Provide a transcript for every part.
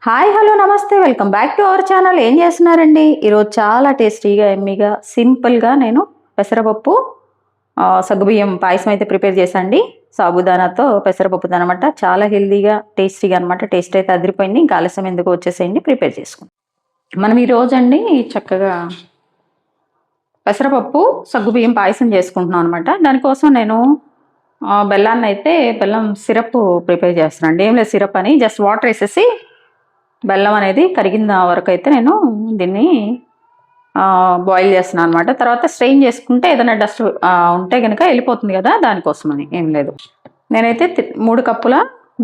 Hi hello నమస్తే welcome back to our channel. ఏం చేస్తున్నారండి? ఈరోజు చాలా టేస్టీగా ఎమ్మీగా సింపుల్గా నేను పెసరపప్పు సగ్గుబియ్యం పాయసం అయితే ప్రిపేర్ చేశాండి. సాబుదానాతో పెసరపప్పుది అనమాట. చాలా హెల్దీగా టేస్టీగా అనమాట. టేస్ట్ అయితే అదిరిపోయింది. ఇంకా ఆలస్యం ఎందుకు, వచ్చేసేయండి ప్రిపేర్ చేసుకుంటాం. మనం ఈరోజు అండి చక్కగా పెసరపప్పు సగ్గుబియ్యం పాయసం చేసుకుంటున్నాం అనమాట. దానికోసం నేను బెల్లాన్ని అయితే బెల్లం సిరప్ ప్రిపేర్ చేస్తున్నాను అండి. ఏం లేదు, సిరప్ అని జస్ట్ వాటర్ వేసేసి బెల్లం అనేది కరిగిన వరకు అయితే నేను దీన్ని బాయిల్ చేస్తున్నాను అనమాట. తర్వాత స్ట్రెయిన్ చేసుకుంటే ఏదైనా డస్ట్ ఉంటే కనుక వెళ్ళిపోతుంది కదా, దానికోసమని. ఏం లేదు, నేనైతే 3 కప్పుల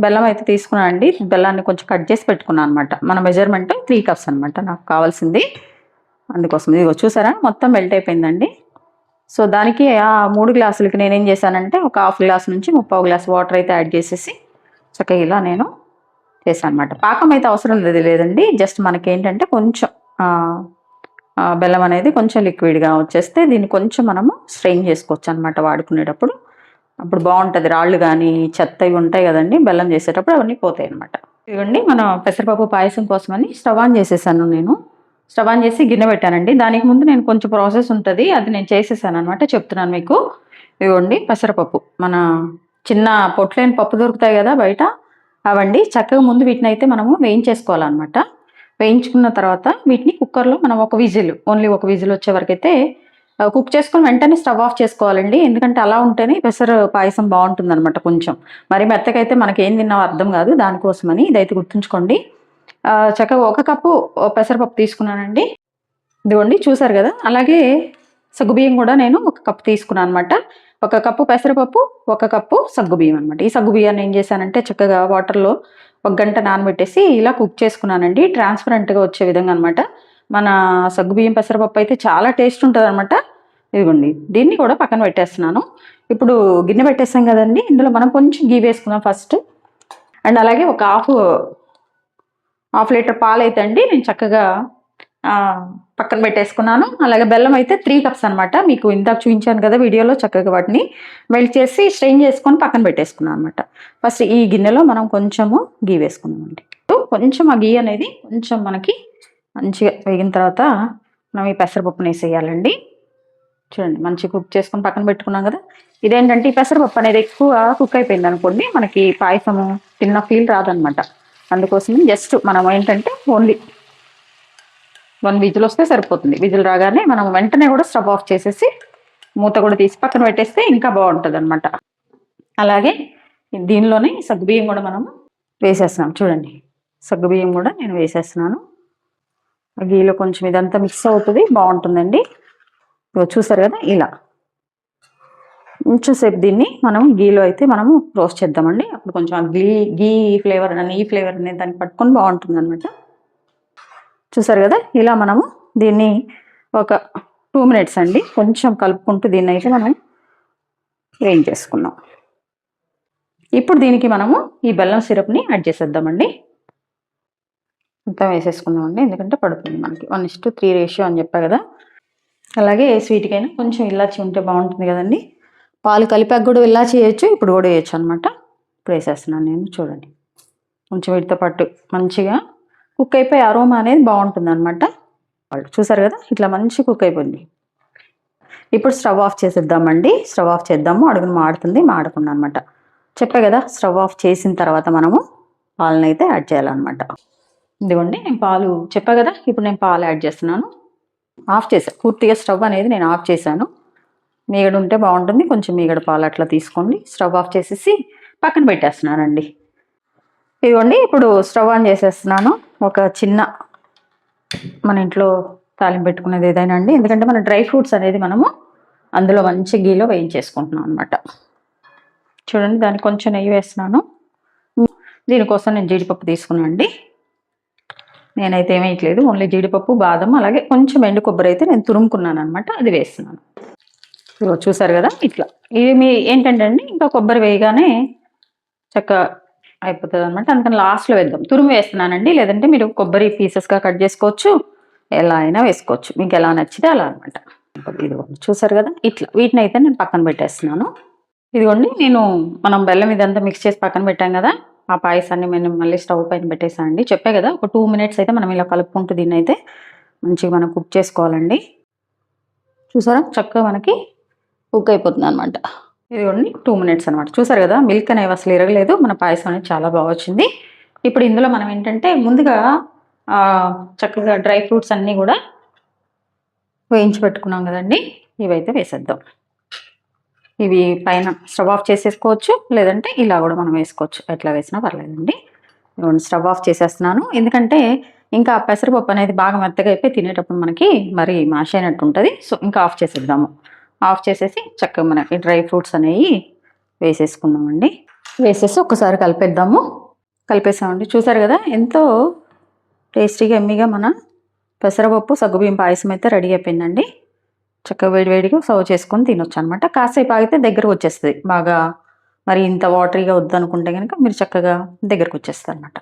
బెల్లం అయితే తీసుకున్నాను అండి. బెల్లాన్ని కొంచెం కట్ చేసి పెట్టుకున్నాను అనమాట. మన మెజర్మెంట్ 3 కప్స్ అనమాట నాకు కావాల్సింది. అందుకోసం ఇదిగో చూసారా, మొత్తం మెల్ట్ అయిపోయిందండి. సో దానికి ఆ 3 గ్లాసులకి నేనేం చేశానంటే ఒక హాఫ్ గ్లాస్ నుంచి 3/4 గ్లాస్ వాటర్ అయితే యాడ్ చేసేసి చక్కగా ఇలా నేను చేశాను అనమాట. పాకం అయితే అవసరం లేదండి. జస్ట్ మనకి ఏంటంటే కొంచెం బెల్లం అనేది కొంచెం లిక్విడ్గా వచ్చేస్తే దీన్ని కొంచెం మనము స్ట్రెయిన్ చేసుకోవచ్చు అనమాట వాడుకునేటప్పుడు. అప్పుడు బాగుంటుంది. రాళ్ళు కానీ చెత్త ఇవి ఉంటాయి కదండి బెల్లం చేసేటప్పుడు, అవన్నీ పోతాయి అనమాట. ఇవ్వండి, మన పెసరపప్పు పాయసం కోసమని స్టవ్ ఆన్ చేసేసాను. నేను స్టవ్ ఆన్ చేసి గిన్నె పెట్టానండి. దానికి ముందు నేను కొంచెం ప్రాసెస్ ఉంటుంది, అది నేను చేసేసాను అనమాట. చెప్తున్నాను మీకు. ఇవ్వండి పెసరపప్పు, మన చిన్న పొట్లేని పప్పు దొరుకుతాయి కదా బయట, అవండి. చక్కగా ముందు వీటిని అయితే మనము వేయించేసుకోవాలన్నమాట. వేయించుకున్న తర్వాత వీటిని కుక్కర్లో మనం ఓన్లీ ఒక విజిల్ వచ్చే వరకు అయితే కుక్ చేసుకొని వెంటనే స్టవ్ ఆఫ్ చేసుకోవాలండి. ఎందుకంటే అలా ఉంటేనే పెసర పాయసం బాగుంటుంది అనమాట. కొంచెం మరి మెత్తకైతే మనకి ఏం తిన్నావో అర్థం కాదు, దానికోసమని ఇదైతే గుర్తుంచుకోండి. చక్కగా 1 కప్పు పెసరపప్పు తీసుకున్నానండి. ఇదిగోండి చూసారు కదా. అలాగే సగ్గుబియ్యం కూడా నేను 1 కప్పు తీసుకున్నాను అనమాట. 1 కప్పు పెసరపప్పు, 1 కప్పు సగ్గుబియ్యం అనమాట. ఈ సగ్గుబియ్యాన్ని ఏం చేశానంటే చక్కగా వాటర్లో 1 గంట నానబెట్టేసి ఇలా కుక్ చేసుకున్నానండి. ట్రాన్స్పరెంట్గా వచ్చే విధంగా అనమాట. మన సగ్గుబియ్యం పెసరపప్పు అయితే చాలా టేస్ట్ ఉంటుంది అనమాట. ఇదిగోండి, దీన్ని కూడా పక్కన పెట్టేస్తున్నాను. ఇప్పుడు గిన్నె పెట్టేస్తాం కదండి, ఇందులో మనం కొంచెం గీ వేసుకుందాం ఫస్ట్. అండ్ అలాగే ఒక హాఫ్ లీటర్ పాలు అయితే అండి నేను చక్కగా పక్కన పెట్టేసుకున్నాను. అలాగే బెల్లం అయితే 3 కప్స్ అనమాట. మీకు ఇందాక చూపించాను కదా వీడియోలో, చక్కగా వాటిని మెల్ట్ చేసి స్ట్రెయిన్ చేసుకొని పక్కన పెట్టేసుకున్నాను అనమాట. ఫస్ట్ ఈ గిన్నెలో మనం కొంచెము గీ వేసుకున్నామండి. కొంచెం ఆ గీ అనేది కొంచెం మనకి మంచిగా వేగిన తర్వాత మనం ఈ పెసరపప్పుని వేసేయాలండి. చూడండి, మంచిగా కుక్ చేసుకొని పక్కన పెట్టుకున్నాం కదా. ఇదేంటంటే ఈ పెసరపప్పు అనేది ఎక్కువ కుక్ అయిపోయింది అనుకోండి, మనకి పాయసము తిన్న ఫీల్ రాదనమాట. అందుకోసం జస్ట్ మనం ఏంటంటే ఓన్లీ 1 విజిల్ వస్తే సరిపోతుంది. విజిల్ రాగానే మనం వెంటనే కూడా స్టవ్ ఆఫ్ చేసేసి మూత కూడా తీసి పక్కన పెట్టేస్తే ఇంకా బాగుంటుంది అనమాట. అలాగే దీనిలోనే సగ్గుబియ్యం కూడా మనము వేసేస్తున్నాం. చూడండి, సగ్గుబియ్యం కూడా నేను వేసేస్తున్నాను. గీలో కొంచెం ఇదంతా మిక్స్ అవుతుంది, బాగుంటుందండి. చూసారు కదా, ఇలా కొంచెం సేపు దీన్ని మనం గీలో అయితే మనము రోస్ట్ చేద్దామండి. అప్పుడు కొంచెం ఆ గీ ఫ్లేవర్ ఈ ఫ్లేవర్ అనేది దాన్ని పట్టుకొని బాగుంటుంది అనమాట. చూసారు కదా, ఇలా మనము దీన్ని ఒక 2 మినిట్స్ అండి కొంచెం కలుపుకుంటూ దీన్ని అయితే మనం వేయించేసుకున్నాం. ఇప్పుడు దీనికి మనము ఈ బెల్లం సిరప్ని యాడ్ చేసేద్దామండి. మొత్తం వేసేసుకుందామండి, ఎందుకంటే పడుతుంది మనకి. 1:3 రేషియో అని చెప్పా కదా. అలాగే స్వీట్కైనా కొంచెం ఇలాచి ఉంటే బాగుంటుంది కదండి. పాలు కలిపాక కూడా ఇలాచి వేయచ్చు, ఇప్పుడు కూడా వేయచ్చు అనమాట. ఇప్పుడు వేసేస్తున్నాను నేను. చూడండి, కొంచెం వీటితో పాటు మంచిగా కుక్ అయిపోయి అరోమా అనేది బాగుంటుంది అనమాట. చూసారు కదా, ఇట్లా మంచి కుక్ అయిపోయింది. ఇప్పుడు స్టవ్ ఆఫ్ చేసేద్దామండి. స్టవ్ ఆఫ్ చేద్దాము, అడుగును మాడకుండా అనమాట. చెప్పే కదా, స్టవ్ ఆఫ్ చేసిన తర్వాత మనము పాలను అయితే యాడ్ చేయాలన్నమాట. ఇదిగోండి, నేను పాలు చెప్పా కదా, ఇప్పుడు నేను పాలు యాడ్ చేస్తున్నాను. ఆఫ్ చేశాను పూర్తిగా, స్టవ్ అనేది నేను ఆఫ్ చేశాను. మీగడ ఉంటే బాగుంటుంది, కొంచెం మీగడ పాలు అట్లా తీసుకోండి. స్టవ్ ఆఫ్ చేసేసి పక్కన పెట్టేస్తున్నానండి. ఇదిగోండి, ఇప్పుడు స్టవ్ ఆన్ చేసేస్తున్నాను. ఒక చిన్న మన ఇంట్లో తాలింపు పెట్టుకునేది ఏదైనా అండి, ఎందుకంటే మన డ్రై ఫ్రూట్స్ అనేది మనము అందులో మంచి గీలో వేయించేసుకుంటున్నాం అనమాట. చూడండి, దానికి కొంచెం నెయ్యి వేస్తున్నాను. దీనికోసం నేను జీడిపప్పు తీసుకున్నాను అండి. నేనైతే ఏమేయట్లేదు, ఓన్లీ జీడిపప్పు, బాదం, అలాగే కొంచెం ఎండు కొబ్బరి అయితే నేను తురుముకున్నాను అనమాట, అది వేస్తున్నాను. చూసారు కదా, ఇట్లా ఇవి మీ ఏంటంటే అండి, ఇంకా కొబ్బరి వేయగానే చక్కగా అయిపోతుంది అనమాట. అందుకని లాస్ట్లో వేద్దాం. తురుము వేస్తున్నానండి, లేదంటే మీరు కొబ్బరి పీసెస్గా కట్ చేసుకోవచ్చు, ఎలా అయినా వేసుకోవచ్చు, మీకు ఎలా నచ్చితే అలా అనమాట. ఇదిగోండి, చూసారు కదా, ఇట్లా వీటిని అయితే నేను పక్కన పెట్టేస్తున్నాను. ఇదిగోండి, మనం బెల్లం ఇదంతా మిక్స్ చేసి పక్కన పెట్టాం కదా, ఆ పాయసాన్ని నేను మళ్ళీ స్టవ్ పైన పెట్టేసాను అండి. చెప్పా కదా ఒక 2 మినిట్స్ అయితే మనం ఇలా కలుపుకుంటూ దీన్ని అయితే మంచిగా మనం కుక్ చేసుకోవాలండి. చూసారా చక్కగా మనకి కుక్ అయిపోతుంది అనమాట. ఇదిగోండి 2 మినిట్స్ అనమాట. చూసారు కదా మిల్క్ అనేవి అసలు ఇరగలేదు. మన పాయసం అనేది చాలా బాగా వచ్చింది. ఇప్పుడు ఇందులో మనం ఏంటంటే ముందుగా చక్కగా డ్రై ఫ్రూట్స్ అన్నీ కూడా వేయించి పెట్టుకున్నాం కదండి, ఇవైతే వేసేద్దాం. ఇవి పైన స్టవ్ ఆఫ్ చేసేసుకోవచ్చు, లేదంటే ఇలా కూడా మనం వేసుకోవచ్చు. ఎట్లా వేసినా పర్లేదండి. ఇదిగోండి స్టవ్ ఆఫ్ చేసేస్తున్నాను. ఎందుకంటే ఇంకా పెసరపప్పు అనేది బాగా మెత్తగా అయిపోయి తినేటప్పుడు మనకి మరి మాష్ అయినట్టు ఉంటుంది. సో ఇంకా ఆఫ్ చేసేద్దాము. ఆఫ్ చేసేసి చక్కగా మనకి డ్రై ఫ్రూట్స్ అనేవి వేసేసుకుందామండి. వేసేసి ఒకసారి కలిపేద్దాము. కలిపేసామండి. చూసారు కదా ఎంతో టేస్టీగా ఎమ్మిగా మన పెసరపప్పు సగ్గుబియ్యం పాయసం అయితే రెడీ అయిపోయిందండి. చక్కగా వేడివేడిగా సర్వ్ చేసుకొని తినొచ్చు అనమాట. కాసేపు ఆగితే దగ్గరకు వచ్చేస్తుంది. బాగా మరి ఇంత వాటరీగా వద్దనుకుంటే కనుక మీరు చక్కగా దగ్గరకు వచ్చేస్తుంది అనమాట.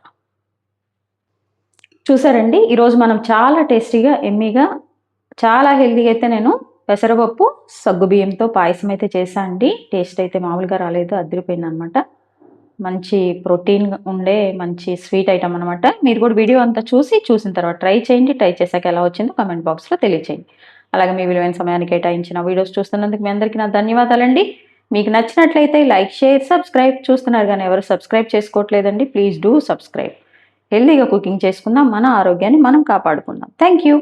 చూసారండి ఈరోజు మనం చాలా టేస్టీగా ఎమ్మీగా చాలా హెల్తీగా అయితే నేను పెసరపప్పు సగ్గుబియ్యంతో పాయసం అయితే చేశాను అండి. టేస్ట్ అయితే మామూలుగా రాలేదు, అదిరిపోయింది అనమాట. మంచి ప్రోటీన్ ఉండే మంచి స్వీట్ ఐటమ్ అనమాట. మీరు కూడా వీడియో అంతా చూసిన తర్వాత ట్రై చేయండి. ట్రై చేశాక ఎలా వచ్చిందో కామెంట్ బాక్స్లో తెలియచేయండి. అలాగే మీ విలువైన సమయాన్ని కేటాయించిన వీడియోస్ చూస్తున్నందుకు మీ అందరికీ నా ధన్యవాదాలండి. మీకు నచ్చినట్లయితే లైక్, షేర్, సబ్స్క్రైబ్. చూస్తున్నారు కానీ ఎవరు సబ్స్క్రైబ్ చేసుకోవట్లేదండి. Please do subscribe. హెల్తీగా కుకింగ్ చేసుకుందాం, మన ఆరోగ్యాన్ని మనం కాపాడుకుందాం. Thank you.